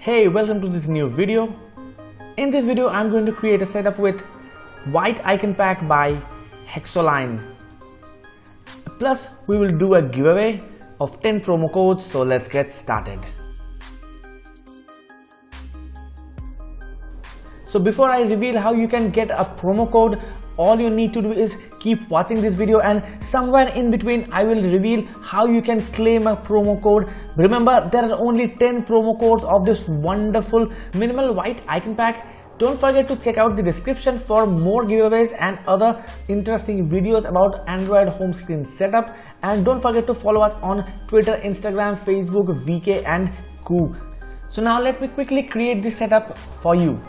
Hey, welcome to this new video. In this video, I'm going to create a setup with white icon pack by Hexoline. Plus, we will do a giveaway of 10 promo codes, so let's get started. So before I reveal how you can get a promo code, all you need to do is keep watching this video, and somewhere in between I will reveal how you can claim a promo code. Remember, there are only 10 promo codes of this wonderful minimal white icon pack. Don't forget to check out the description for more giveaways and other interesting videos about Android home screen setup, and don't forget to follow us on Twitter, Instagram, Facebook, VK and Koo. So now let me quickly create this setup for you.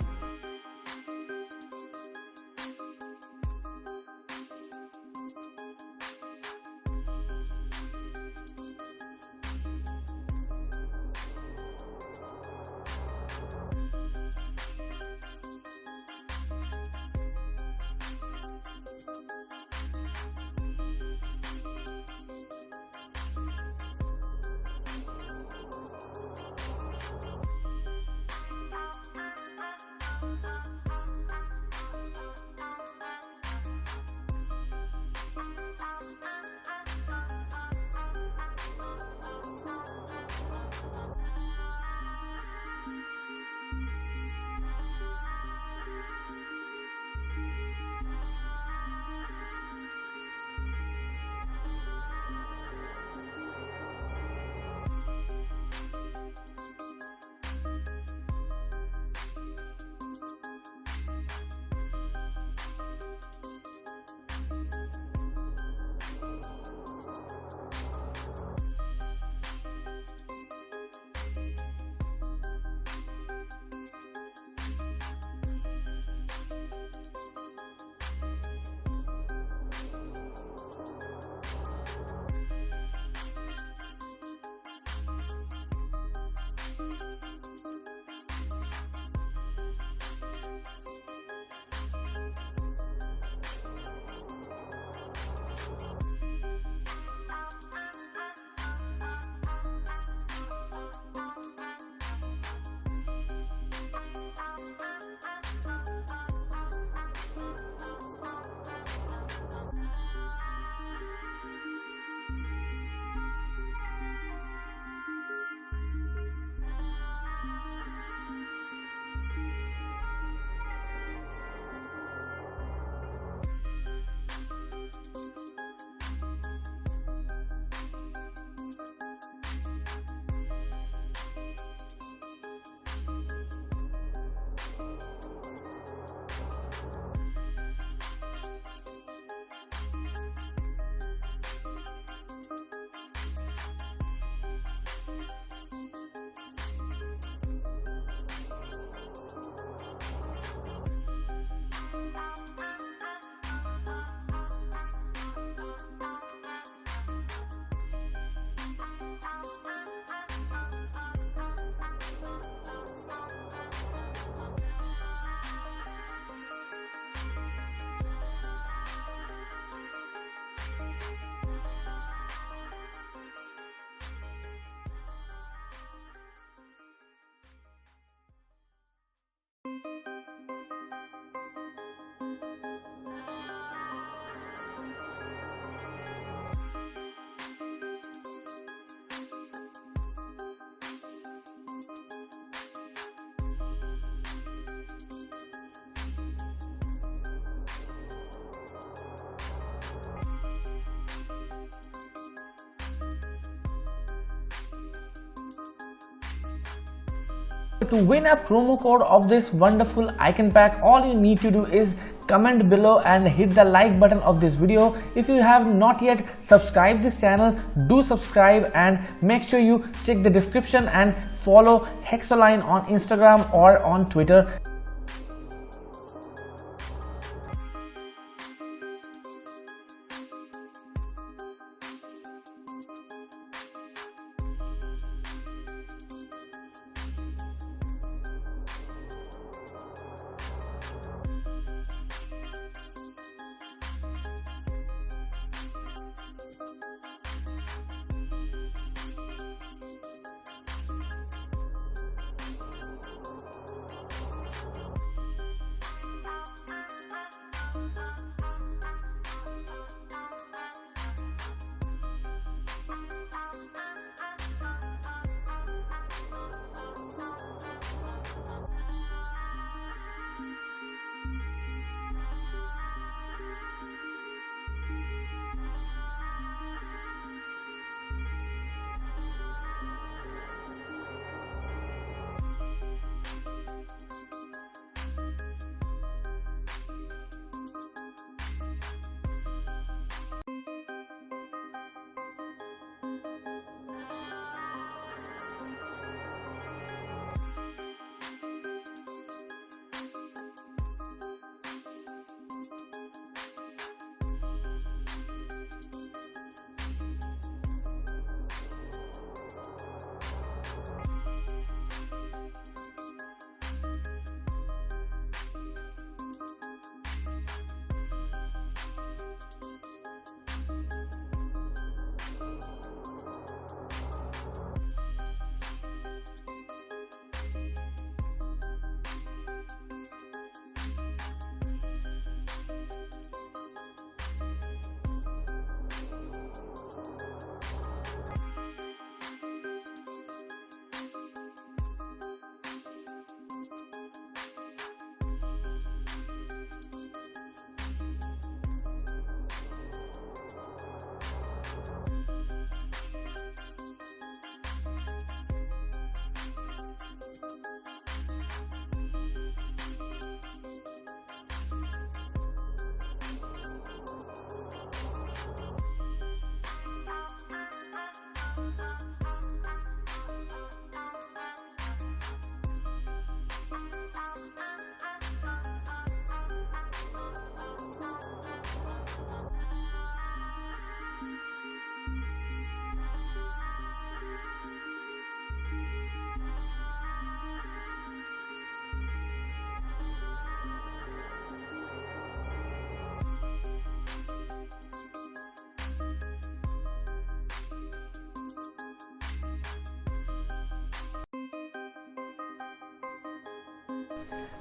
To win a promo code of this wonderful icon pack, all you need to do is comment below and hit the like button of this video. If you have not yet subscribed this channel, do subscribe and make sure you check the description and follow Hexoline on Instagram or on Twitter.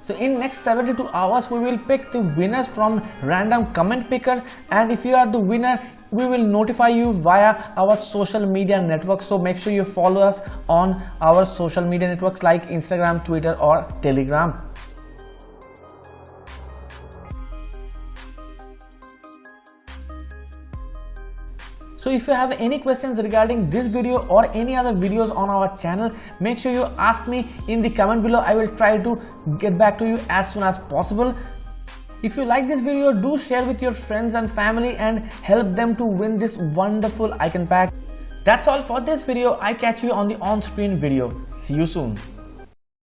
So in next 72 hours we will pick the winners from random comment picker, and if you are the winner we will notify you via our social media networks. So make sure you follow us on our social media networks like Instagram, Twitter or Telegram. So if you have any questions regarding this video or any other videos on our channel, make sure you ask me in the comment below. I will try to get back to you as soon as possible. If you like this video, do share with your friends and family and help them to win this wonderful icon pack. That's all for this video. I catch you on the on-screen video. See you soon.